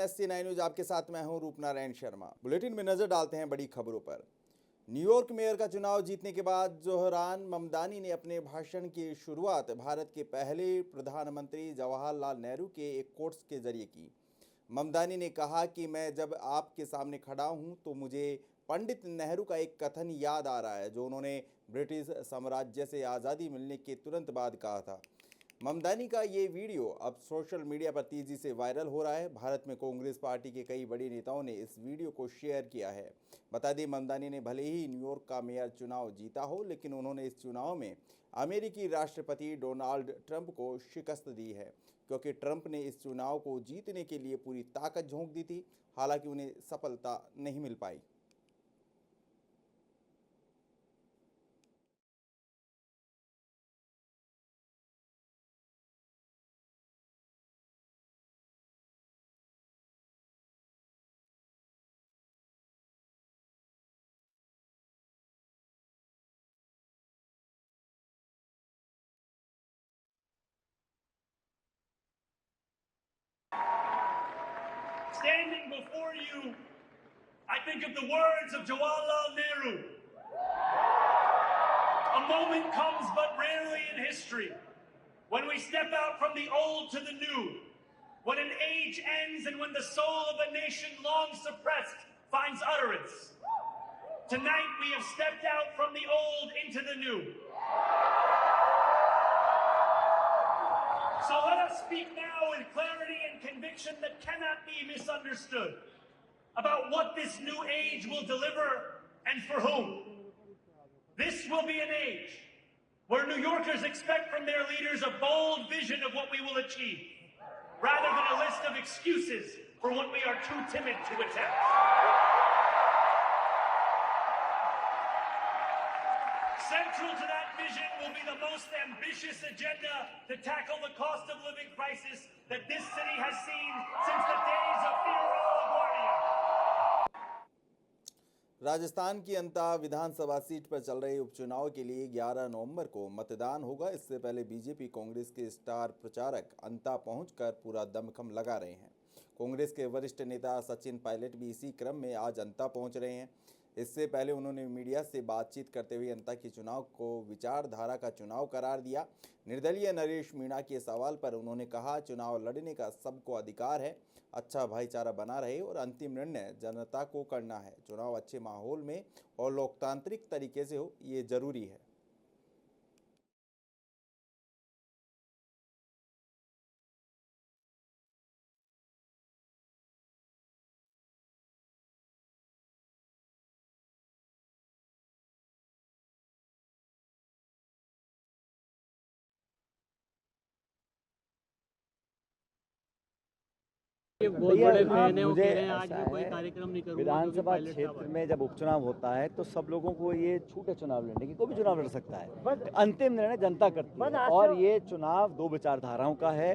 NSC 9 news आपके साथ मैं हूं रूपनारायण शर्मा। बुलेटिन में नजर डालते हैं बड़ी खबरों पर। न्यूयॉर्क मेयर का चुनाव जीतने के बाद जोहरान ममदानी ने अपने भाषण की शुरुआत भारत के पहले प्रधानमंत्री जवाहरलाल नेहरू के एक कोट्स के जरिए की। ममदानी ने कहा कि मैं जब आपके सामने खड़ा हूं तो मुझे पंडित नेहरू का एक कथन याद आ रहा है जो उन्होंने ब्रिटिश साम्राज्य से आज़ादी मिलने के तुरंत बाद कहा था। ममदानी का ये वीडियो अब सोशल मीडिया पर तेजी से वायरल हो रहा है। भारत में कांग्रेस पार्टी के कई बड़े नेताओं ने इस वीडियो को शेयर किया है। बता दें, ममदानी ने भले ही न्यूयॉर्क का मेयर चुनाव जीता हो, लेकिन उन्होंने इस चुनाव में अमेरिकी राष्ट्रपति डोनाल्ड ट्रंप को शिकस्त दी है, क्योंकि ट्रंप ने इस चुनाव को जीतने के लिए पूरी ताकत झोंक दी थी। हालांकि उन्हें सफलता नहीं मिल पाई। Standing before you, I think of the words of Jawaharlal Nehru. A moment comes but rarely in history when we step out from the old to the new, when an age ends and when the soul of a nation long suppressed finds utterance. Tonight we have stepped out from the old into the new. So let us speak now with clarity and conviction that cannot be misunderstood about what this new age will deliver and for whom. This will be an age where New Yorkers expect from their leaders a bold vision of what we will achieve, rather than a list of excuses for what we are too timid to attempt. Central to that vision will be the most ambitious agenda to tackle the cost of living crisis that this city has seen since the days of Theodore LaGuardia. Rajasthan की अंता विधानसभा seat पर चल रहे उपचुनाव के लिए 11 नवंबर को मतदान होगा। इससे पहले बीजेपी कांग्रेस के स्टार प्रचारक अंता पहुंचकर पूरा दमखम लगा रहे हैं। कांग्रेस के वरिष्ठ नेता सचिन पायलट भी इसी क्रम में आज अंता पहुंच रहे हैं। इससे पहले उन्होंने मीडिया से बातचीत करते हुए अंता के चुनाव को विचारधारा का चुनाव करार दिया। निर्दलीय नरेश मीणा के सवाल पर उन्होंने कहा, चुनाव लड़ने का सबको अधिकार है, अच्छा भाईचारा बना रहे और अंतिम निर्णय जनता को करना है। चुनाव अच्छे माहौल में और लोकतांत्रिक तरीके से हो, ये जरूरी है। विधानसभा क्षेत्र में जब उपचुनाव होता है तो सब लोगों को ये छूट है चुनाव लड़ने की, कोई भी चुनाव लड़ सकता है। अंतिम निर्णय जनता करती है और ये चुनाव दो विचारधाराओं का है।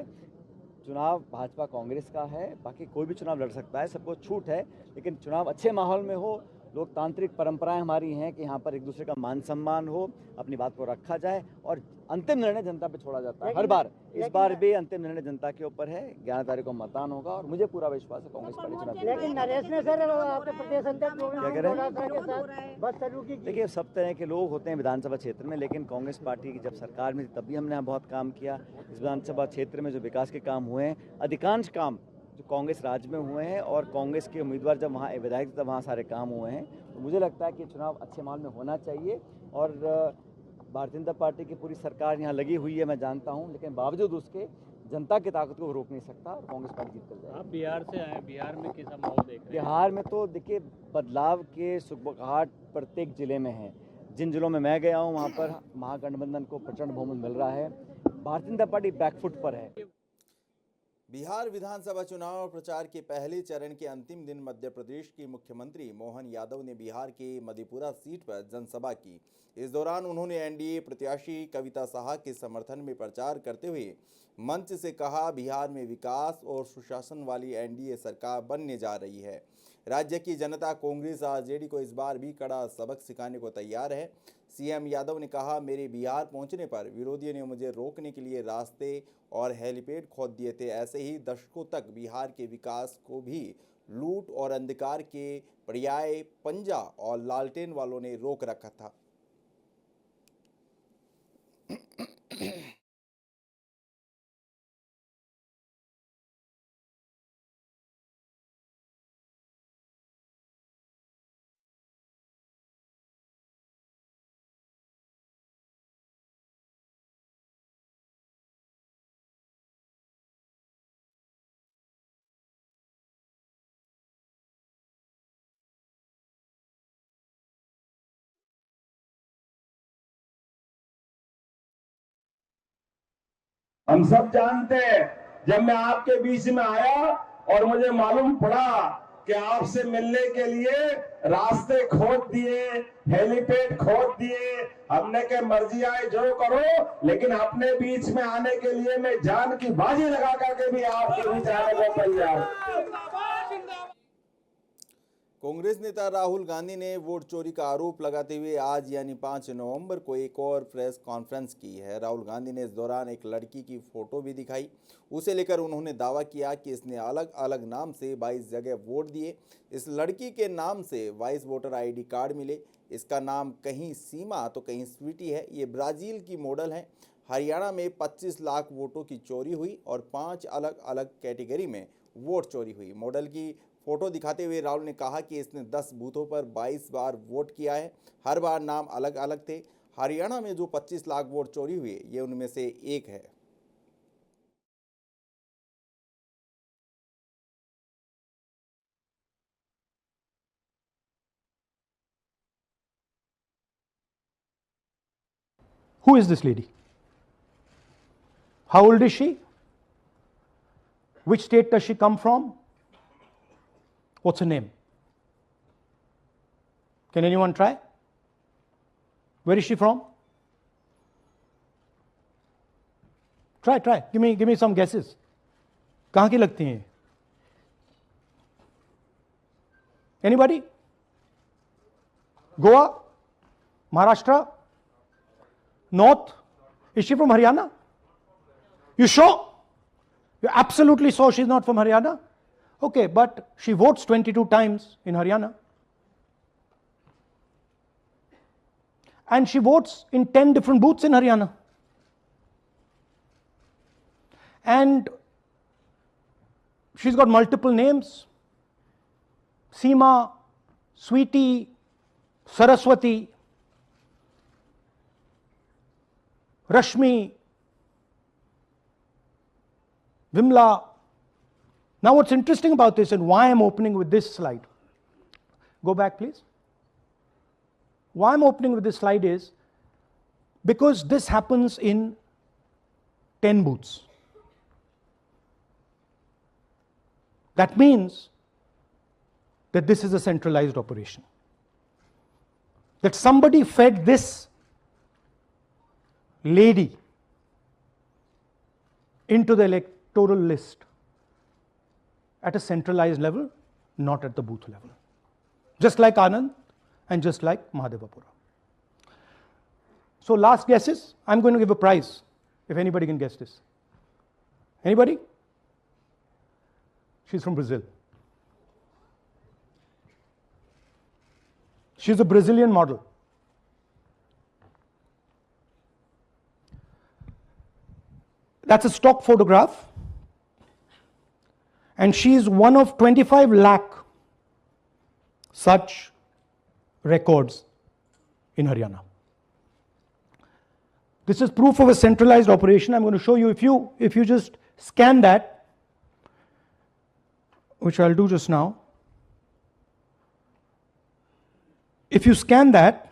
चुनाव भाजपा कांग्रेस का है, बाकी कोई भी चुनाव लड़ सकता है, सबको छूट है। लेकिन चुनाव अच्छे माहौल में हो, लोकतांत्रिक परंपराएं हमारी हैं कि यहाँ पर एक दूसरे का मान सम्मान हो, अपनी बात को रखा जाए और अंतिम निर्णय जनता पे छोड़ा जाता है हर बार। इस बार भी अंतिम निर्णय जनता के ऊपर है। 11 तारीख को मतदान होगा और मुझे पूरा विश्वास है कांग्रेस पार्टी चुनाव जीतेगी। लेकिन नरेश ने सर आपके प्रदेश अध्यक्ष क्या कह रहे हैं? बस चालू की। देखिए, सब तरह के लोग होते हैं विधानसभा क्षेत्र में, लेकिन कांग्रेस पार्टी की जब सरकार में थी तब भी हमने यहाँ बहुत काम किया। इस विधानसभा क्षेत्र में जो विकास के काम हुए हैं, अधिकांश काम जो कांग्रेस राज्य में हुए हैं और कांग्रेस के उम्मीदवार जब वहाँ विधायक थे तब वहाँ सारे काम हुए हैं। तो मुझे लगता है कि चुनाव अच्छे माहौल में होना चाहिए और भारतीय जनता पार्टी की पूरी सरकार यहाँ लगी हुई है, मैं जानता हूँ, लेकिन बावजूद उसके जनता की ताकत को रोक नहीं सकता और कांग्रेस पार्टी जीत कर जाएगी। आप बिहार से आए, बिहार में कैसा माहौल देख रहे हैं? बिहार में तो देखिए, बदलाव के सुबहाट प्रत्येक जिले में है। जिन जिलों में मैं गया हूँ वहाँ पर महागठबंधन को प्रचंड बहुमत मिल रहा है। भारतीय जनता पार्टी बैकफुट पर है। बिहार विधानसभा चुनाव प्रचार के पहले चरण के अंतिम दिन मध्य प्रदेश के मुख्यमंत्री मोहन यादव ने बिहार के मधेपुरा सीट पर जनसभा की। इस दौरान उन्होंने एनडीए प्रत्याशी कविता साहा के समर्थन में प्रचार करते हुए मंच से कहा, बिहार में विकास और सुशासन वाली एनडीए सरकार बनने जा रही है। राज्य की जनता कांग्रेस आरजेडी को इस बार भी कड़ा सबक सिखाने को तैयार है। सीएम यादव ने कहा, मेरे बिहार पहुंचने पर विरोधियों ने मुझे रोकने के लिए रास्ते और हेलीपैड खोद दिए थे। ऐसे ही दशकों तक बिहार के विकास को भी लूट और अंधकार के पर्याय पंजा और लालटेन वालों ने रोक रखा था। हम सब जानते हैं, जब मैं आपके बीच में आया और मुझे मालूम पड़ा कि आपसे मिलने के लिए रास्ते खोद दिए, हेलीपैड खोद दिए, हमने के मर्जी आए जो करो, लेकिन अपने बीच में आने के लिए मैं जान की बाजी लगा करके भी आपके बीच आने को तैयार। कांग्रेस नेता राहुल गांधी ने वोट चोरी का आरोप लगाते हुए आज यानी 5 नवंबर को एक और प्रेस कॉन्फ्रेंस की है। राहुल गांधी ने इस दौरान एक लड़की की फोटो भी दिखाई। उसे लेकर उन्होंने दावा किया कि इसने अलग अलग नाम से 22 जगह वोट दिए। इस लड़की के नाम से 22 वोटर आईडी कार्ड मिले। इसका नाम कहीं सीमा तो कहीं स्वीटी है। ये ब्राज़ील की मॉडल है। हरियाणा में 25 लाख वोटों की चोरी हुई और 5 अलग अलग कैटेगरी में वोट चोरी हुई। मॉडल की फोटो दिखाते हुए राहुल ने कहा कि इसने 10 बूथों पर 22 बार वोट किया है। हर बार नाम अलग अलग थे। हरियाणा में जो 25 लाख वोट चोरी हुए, ये उनमें से एक है। Who is this lady? How old is she? Which state does she come from? What's her name? Can anyone try? Where is she from? Try. Give me some guesses. कहाँ की लगती हैं? Anybody? Goa? Maharashtra? North? Is she from Haryana? You sure? You're absolutely sure she's not from Haryana? Okay, but she votes 22 times in Haryana. And she votes in 10 different booths in Haryana. And she's got multiple names. Seema, Sweetie, Saraswati, Rashmi, Vimla. Now what's interesting about this and why I'm opening with this slide, go back please. Why I'm opening with this slide is because this happens in 10 booths. That means that this is a centralized operation. That somebody fed this lady into the electoral list at a centralized level, not at the booth level. Just like Anand and just like Mahadevapura. So last guesses, I'm going to give a prize if anybody can guess this. Anybody? She's from Brazil. She's a Brazilian model. That's a stock photograph. And she is one of 25 lakh such records in Haryana. This is proof of a centralized operation. I'm going to show you, if you just scan that, which I'll do just now. If you scan that,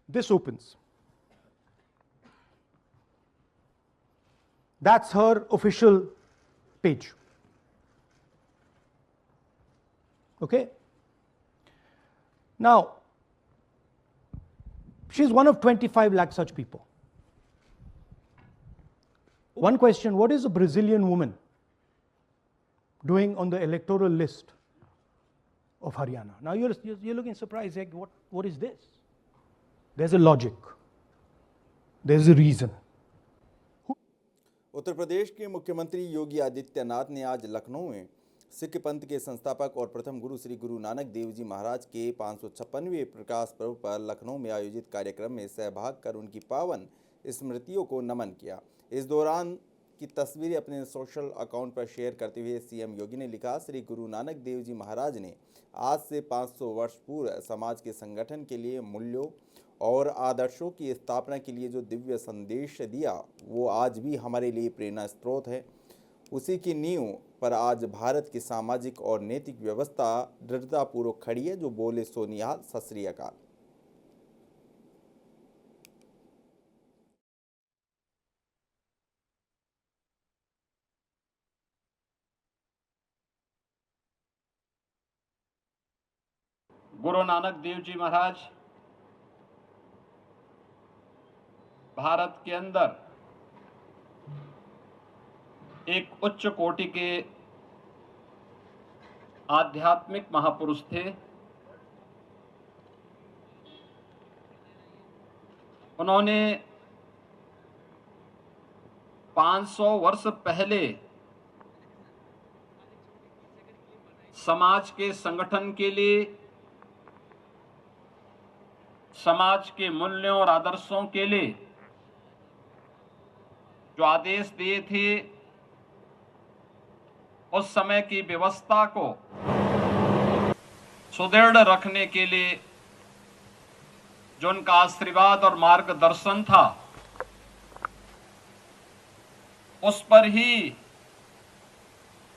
this opens. That's her official page. Okay? Now, she's one of 25 lakh such people. One question, what is a Brazilian woman doing on the electoral list of Haryana? Now you're looking surprised, like what is this? There's a logic. There's a reason. Uttar Pradesh के मुख्यमंत्री योगी आदित्यनाथ ने आज लखनऊ में सिख पंथ के संस्थापक और प्रथम गुरु श्री गुरु नानक देव जी महाराज के 556वें प्रकाश पर्व पर लखनऊ में आयोजित कार्यक्रम में सहभाग कर उनकी पावन स्मृतियों को नमन किया। इस दौरान की तस्वीरें अपने सोशल अकाउंट पर शेयर करते हुए सीएम योगी ने लिखा, श्री गुरु नानक देव जी महाराज ने आज से 500 वर्ष पूर्व समाज के संगठन के लिए मूल्यों और आदर्शों की स्थापना के लिए जो दिव्य संदेश दिया, वो आज भी हमारे लिए प्रेरणा स्रोत है। उसी की नींव पर आज भारत की सामाजिक और नैतिक व्यवस्था दृढ़तापूर्वक खड़ी है। जो बोले सो निहाल, सत श्री अकाल। गुरु नानक देव जी महाराज भारत के अंदर एक उच्च कोटि के आध्यात्मिक महापुरुष थे। उन्होंने 500 वर्ष पहले समाज के संगठन के लिए, समाज के मूल्यों और आदर्शों के लिए जो आदेश दिए थे, उस समय की व्यवस्था को सुदृढ़ रखने के लिए जो उनका आशीर्वाद और मार्गदर्शन था, उस पर ही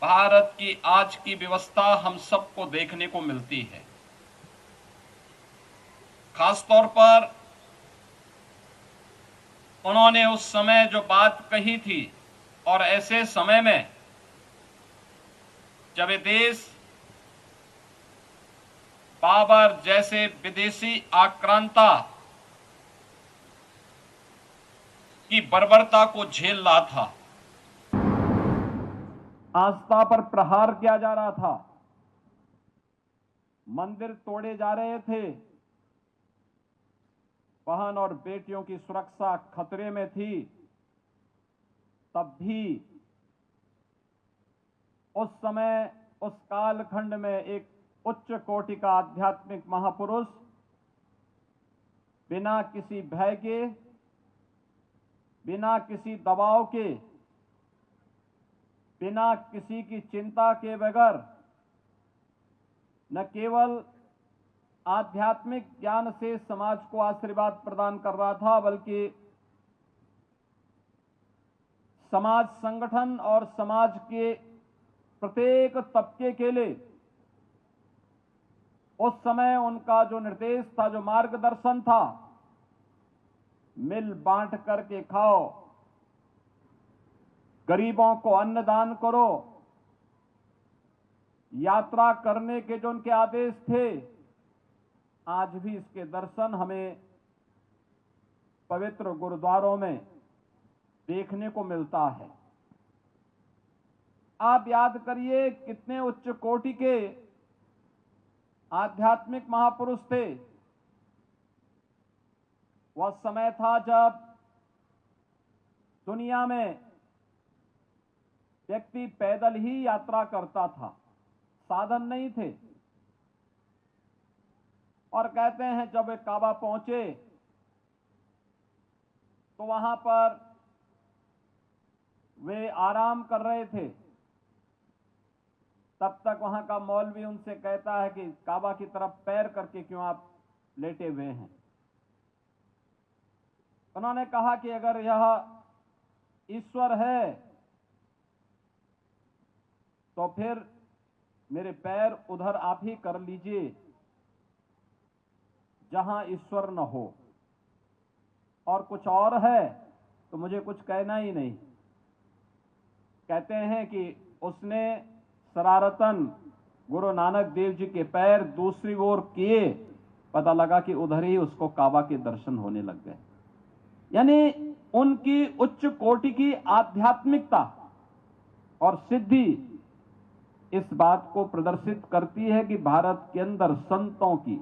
भारत की आज की व्यवस्था हम सबको देखने को मिलती है। खासतौर पर उन्होंने उस समय जो बात कही थी, और ऐसे समय में जब ये देश बाबर जैसे विदेशी आक्रांता की बर्बरता को झेल रहा था, आस्था पर प्रहार किया जा रहा था, मंदिर तोड़े जा रहे थे, बहन और बेटियों की सुरक्षा खतरे में थी, तब भी उस समय उस कालखंड में एक उच्च कोटि का आध्यात्मिक महापुरुष बिना किसी भय के, बिना किसी दबाव के, बिना किसी की चिंता के बगैर न केवल आध्यात्मिक ज्ञान से समाज को आशीर्वाद प्रदान कर रहा था, बल्कि समाज संगठन और समाज के प्रत्येक तबके के लिए उस समय उनका जो निर्देश था, जो मार्गदर्शन था, मिल बांट करके खाओ, गरीबों को अन्नदान करो, यात्रा करने के जो उनके आदेश थे, आज भी इसके दर्शन हमें पवित्र गुरुद्वारों में देखने को मिलता है। आप याद करिए कितने उच्च कोटि के आध्यात्मिक महापुरुष थे। वह समय था जब दुनिया में व्यक्ति पैदल ही यात्रा करता था, साधन नहीं थे। और कहते हैं जब वे काबा पहुंचे तो वहां पर वे आराम कर रहे थे। तब तक वहां का मौलवी उनसे कहता है कि काबा की तरफ पैर करके क्यों आप लेटे हुए हैं। उन्होंने कहा कि अगर यह ईश्वर है तो फिर मेरे पैर उधर आप ही कर लीजिए जहां ईश्वर न हो, और कुछ और है तो मुझे कुछ कहना ही नहीं। कहते हैं कि उसने शरारतन गुरु नानक देव जी के पैर दूसरी ओर किए, पता लगा कि उधर ही उसको काबा के दर्शन होने लग गए। यानी उनकी उच्च कोटि की आध्यात्मिकता और सिद्धि इस बात को प्रदर्शित करती है कि भारत के अंदर संतों की,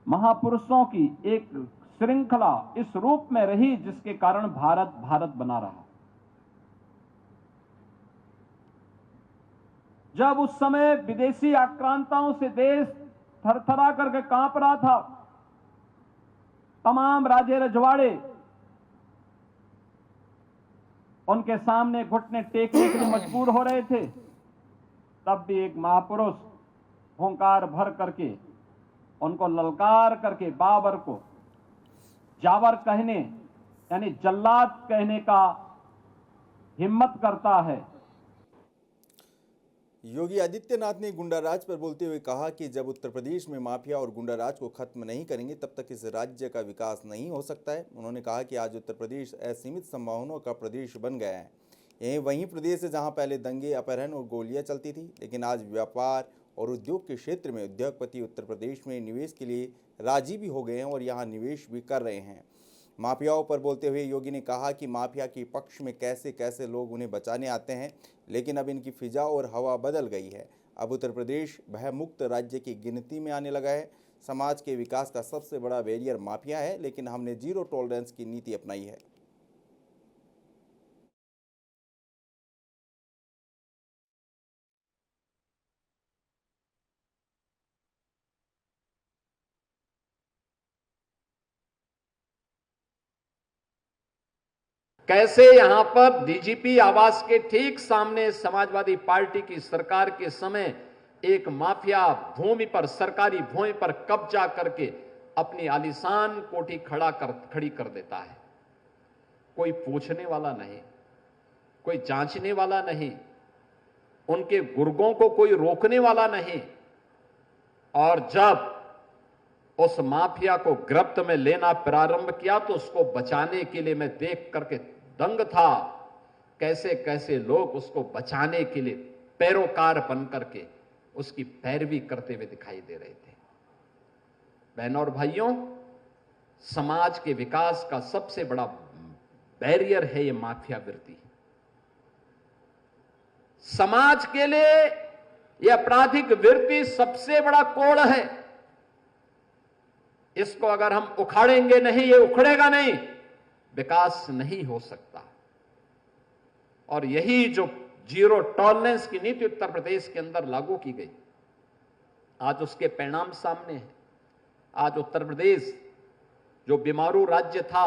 महापुरुषों की एक श्रृंखला इस रूप में रही जिसके कारण भारत भारत बना रहा। जब उस समय विदेशी आक्रांताओं से देश थरथरा करके कांप रहा था, तमाम राजे रजवाड़े उनके सामने घुटने टेकने के लिए मजबूर हो रहे थे, तब भी एक महापुरुष हुंकार भर करके उनको ललकार करके बाबर को जावर कहने यानी जल्लाद कहने का हिम्मत करता है। योगी आदित्यनाथ ने गुंडाराज पर बोलते हुए कहा कि जब उत्तर प्रदेश में माफिया और गुंडाराज को खत्म नहीं करेंगे तब तक इस राज्य का विकास नहीं हो सकता है। उन्होंने कहा कि आज उत्तर प्रदेश असीमित संभावनाओं का प्रदेश बन गया है। यह वही प्रदेश है जहां पहले दंगे, अपहरण और गोलियां चलती थी, लेकिन आज व्यापार और उद्योग के क्षेत्र में उद्योगपति उत्तर प्रदेश में निवेश के लिए राजी भी हो गए हैं और यहाँ निवेश भी कर रहे हैं। माफियाओं पर बोलते हुए योगी ने कहा कि माफिया के पक्ष में कैसे कैसे लोग उन्हें बचाने आते हैं, लेकिन अब इनकी फिजा और हवा बदल गई है। अब उत्तर प्रदेश भयमुक्त राज्य की गिनती में आने लगा है। समाज के विकास का सबसे बड़ा बैरियर माफिया है, लेकिन हमने जीरो टॉलरेंस की नीति अपनाई है। कैसे यहां पर डीजीपी आवास के ठीक सामने समाजवादी पार्टी की सरकार के समय एक माफिया भूमि पर, सरकारी भूमि पर कब्जा करके अपनी आलीशान कोठी खड़ी कर देता है। कोई पूछने वाला नहीं, कोई जांचने वाला नहीं, उनके गुर्गों को कोई रोकने वाला नहीं। और जब उस माफिया को गिरफ्त में लेना प्रारंभ किया तो उसको बचाने के लिए मैं देख करके दंग था, कैसे कैसे लोग उसको बचाने के लिए पैरोकार बन करके उसकी पैरवी करते हुए दिखाई दे रहे थे। बहनों और भाइयों, समाज के विकास का सबसे बड़ा बैरियर है ये माफिया वृत्ति। समाज के लिए यह आपराधिक वृत्ति सबसे बड़ा कोड़ है। इसको अगर हम उखाड़ेंगे नहीं, ये उखड़ेगा नहीं, विकास नहीं हो सकता। और यही जो जीरो टॉलरेंस की नीति उत्तर प्रदेश के अंदर लागू की गई, आज उसके परिणाम सामने हैं। आज उत्तर प्रदेश जो बीमारू राज्य था,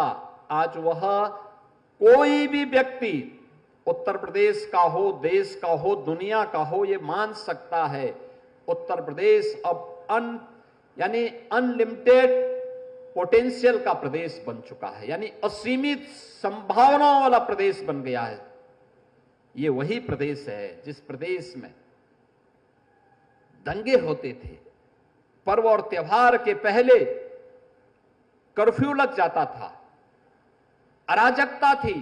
आज वह कोई भी व्यक्ति उत्तर प्रदेश का हो, देश का हो, दुनिया का हो, यह मान सकता है उत्तर प्रदेश अब यानी अनलिमिटेड पोटेंशियल का प्रदेश बन चुका है, यानी असीमित संभावनाओं वाला प्रदेश बन गया है। ये वही प्रदेश है जिस प्रदेश में दंगे होते थे, पर्व और त्योहार के पहले कर्फ्यू लग जाता था, अराजकता थी,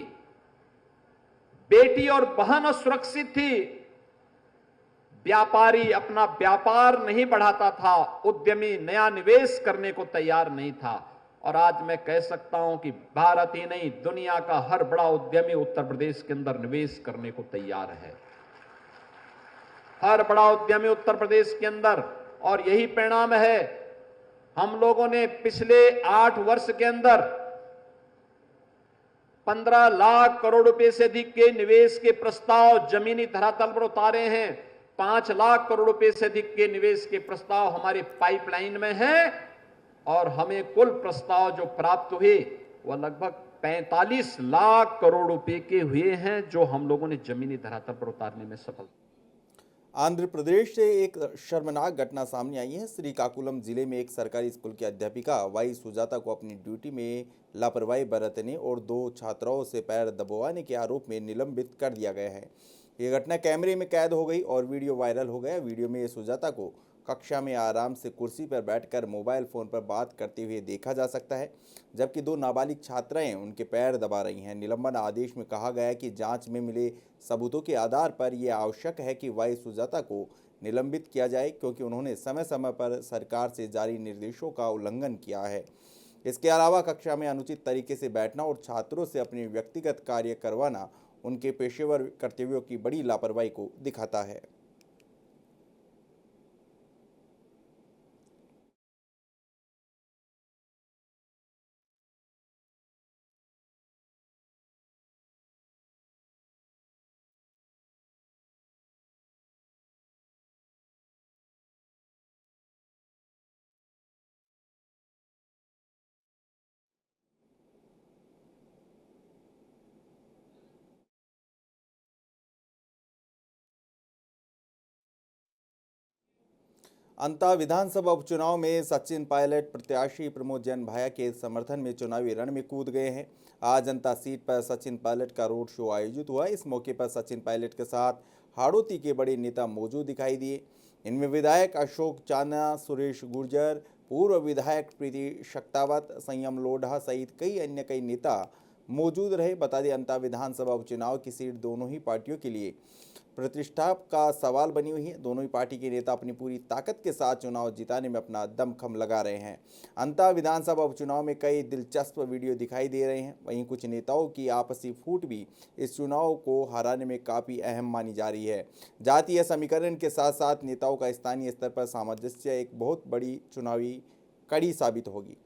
बेटी और बहन असुरक्षित थी, व्यापारी अपना व्यापार नहीं बढ़ाता था, उद्यमी नया निवेश करने को तैयार नहीं था। और आज मैं कह सकता हूं कि भारत ही नहीं, दुनिया का हर बड़ा उद्यमी उत्तर प्रदेश के अंदर निवेश करने को तैयार है, हर बड़ा उद्यमी उत्तर प्रदेश के अंदर। और यही परिणाम है, हम लोगों ने पिछले 8 वर्ष के अंदर 15 लाख करोड़ रुपए से अधिक के निवेश के प्रस्ताव जमीनी धरातल पर उतारे हैं। 5 लाख करोड़ रुपए से अधिक के निवेश के प्रस्ताव हमारे पाइपलाइन में हैं और हमें कुल प्रस्ताव जो प्राप्त हुए वह लगभग 45 लाख करोड़ रुपए के हुए हैं, जो हम लोगों ने जमीनी धरातल पर उतारने में सफल। आंध्र प्रदेश से एक शर्मनाक घटना सामने आई है। श्रीकाकुलम जिले में एक सरकारी स्कूल की अध्यापिका वाई सुजाता को अपनी ड्यूटी में लापरवाही बरतने और 2 छात्राओं से पैर दबवाने के आरोप में निलंबित कर दिया गया है। ये घटना कैमरे में कैद हो गई और वीडियो वायरल हो गया। वीडियो में सुजाता को कक्षा में आराम से कुर्सी पर बैठकर मोबाइल फ़ोन पर बात करते हुए देखा जा सकता है, जबकि 2 नाबालिग छात्राएं उनके पैर दबा रही हैं। निलंबन आदेश में कहा गया है कि जांच में मिले सबूतों के आधार पर यह आवश्यक है कि वाई सुजाता को निलंबित किया जाए, क्योंकि उन्होंने समय समय पर सरकार से जारी निर्देशों का उल्लंघन किया है। इसके अलावा कक्षा में अनुचित तरीके से बैठना और छात्रों से अपने व्यक्तिगत कार्य करवाना उनके पेशेवर कर्तव्यों की बड़ी लापरवाही को दिखाता है। अंता विधानसभा उपचुनाव में सचिन पायलट प्रत्याशी प्रमोद जैन भाया के समर्थन में चुनावी रण में कूद गए हैं। आज अंता सीट पर सचिन पायलट का रोड शो आयोजित हुआ। इस मौके पर सचिन पायलट के साथ हाड़ौती के बड़े नेता मौजूद दिखाई दिए। इनमें विधायक अशोक चांदा, सुरेश गुर्जर, पूर्व विधायक प्रीति शक्तावत, संयम लोढ़ा सहित कई नेता मौजूद रहे। बता दें, अंता विधानसभा उपचुनाव की सीट दोनों ही पार्टियों के लिए प्रतिष्ठा का सवाल बनी हुई है। दोनों ही पार्टी के नेता अपनी पूरी ताकत के साथ चुनाव जिताने में अपना दमखम लगा रहे हैं। अंता विधानसभा उपचुनाव में कई दिलचस्प वीडियो दिखाई दे रहे हैं। वहीं कुछ नेताओं की आपसी फूट भी इस चुनाव को हराने में काफ़ी अहम मानी जा रही है। जातीय समीकरण के साथ साथ नेताओं का स्थानीय स्तर पर सामंजस्य एक बहुत बड़ी चुनावी कड़ी साबित होगी।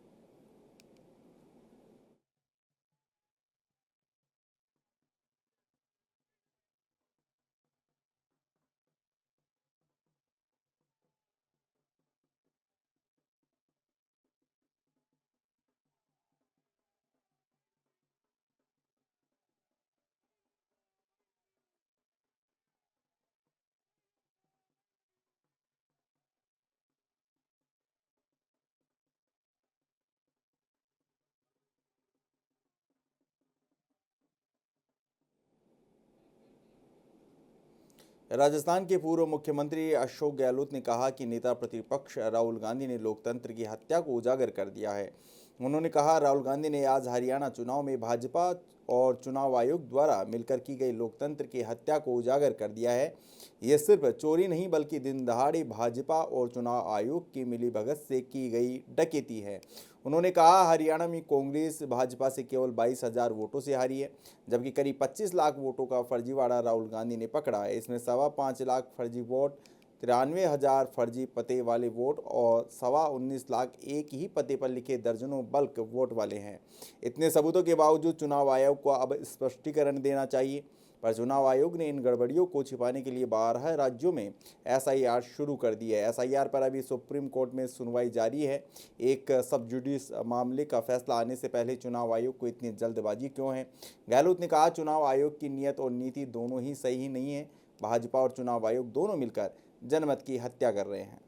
राजस्थान के पूर्व मुख्यमंत्री अशोक गहलोत ने कहा कि नेता प्रतिपक्ष राहुल गांधी ने लोकतंत्र की हत्या को उजागर कर दिया है। उन्होंने कहा, राहुल गांधी ने आज हरियाणा चुनाव में भाजपा और चुनाव आयोग द्वारा मिलकर की गई लोकतंत्र की हत्या को उजागर कर दिया है। ये सिर्फ चोरी नहीं बल्कि दिन दहाड़े भाजपा और चुनाव आयोग की मिलीभगत से की गई डकैती है। उन्होंने कहा, हरियाणा में कांग्रेस भाजपा से केवल 22,000 वोटों से हारी है, जबकि करीब 25 लाख वोटों का फर्जीवाड़ा राहुल गांधी ने पकड़ा है। इसमें 5.25 लाख फर्जी वोट, 93,000 फर्जी पते वाले वोट और 19.25 लाख एक ही पते पर लिखे दर्जनों बल्क वोट वाले हैं। इतने सबूतों के बावजूद चुनाव आयोग को अब स्पष्टीकरण देना चाहिए, पर चुनाव आयोग ने इन गड़बड़ियों को छिपाने के लिए 12 राज्यों में SIR शुरू कर दी है। SIR पर अभी सुप्रीम कोर्ट में सुनवाई जारी है। एक सब जुडिस मामले का फैसला आने से पहले चुनाव आयोग को इतनी जल्दबाजी क्यों है? गहलोत ने कहा, चुनाव आयोग की नीयत और नीति दोनों ही सही नहीं है। भाजपा और चुनाव आयोग दोनों मिलकर जनमत की हत्या कर रहे हैं।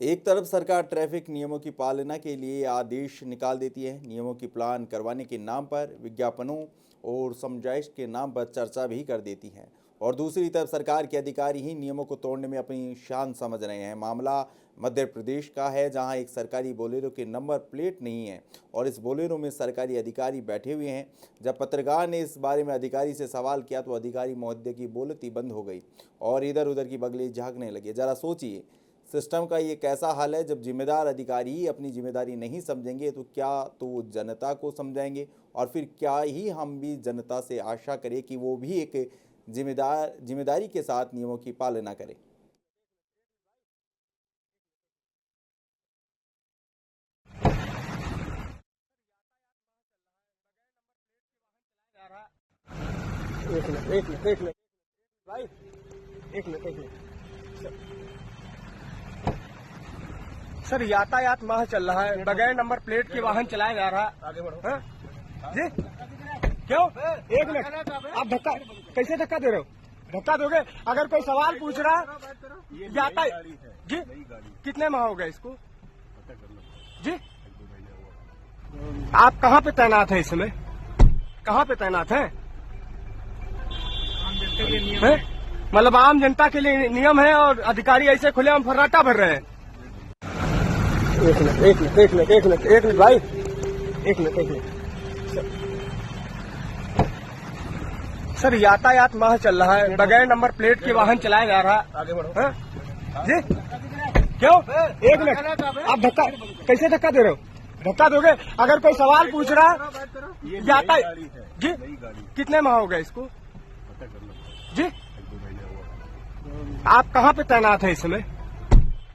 एक तरफ सरकार ट्रैफिक नियमों की पालना के लिए आदेश निकाल देती है, नियमों की पालना करवाने के नाम पर विज्ञापनों और समझाइश के नाम पर चर्चा भी कर देती है, और दूसरी तरफ सरकार के अधिकारी ही नियमों को तोड़ने में अपनी शान समझ रहे हैं। मामला मध्य प्रदेश का है, जहां एक सरकारी बोलेरो के नंबर प्लेट नहीं है और इस बोलेरो में सरकारी अधिकारी बैठे हुए हैं। जब पत्रकार ने इस बारे में अधिकारी से सवाल किया तो अधिकारी महोदय की बोलती बंद हो गई और इधर उधर की बगली झाँकने लगे। जरा सोचिए, सिस्टम का ये कैसा हाल है? जब जिम्मेदार अधिकारी ही अपनी जिम्मेदारी नहीं समझेंगे तो क्या तो जनता को समझाएंगे, और फिर क्या ही हम भी जनता से आशा करें कि वो भी एक जिम्मेदारी के साथ नियमों की पालना करें। एक मिनट भाई, एक मिनट सर, यातायात माह चल रहा है, बगैर नंबर प्लेट के वाहन चलाया जा रहा है। आगे बढ़ो जी, क्यों? एक मिनट, आप धक्का कैसे धक्का दे रहे हो? धक्का दोगे? अगर कोई सवाल पूछ रहा यातायात जी, कितने माह हो गए इसको जी? आप कहाँ पे तैनात हैं? इसमें कहाँ पे तैनात हैं? हैं? मतलब आम जनता के लिए नियम है और अधिकारी ऐसे खुलेआम फर्राटा भर रहे हैं। एक मिनट भाई, एक मिनट सर, यातायात माह चल रहा है, बगैर नंबर प्लेट के वाहन चलाया जा रहा है। आगे बढ़ो जी। क्यों? एक मिनट, आप धक्का कैसे धक्का दे रहे हो? धक्का दोगे? अगर कोई सवाल पूछ रहा है यातायात जी, कितने माह हो गए इसको जी? आप कहाँ पे तैनात हैं? इसमें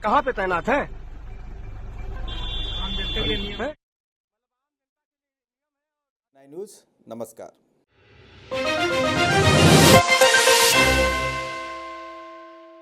कहाँ पे तैनात हैं? न्यूज़ नमस्कार।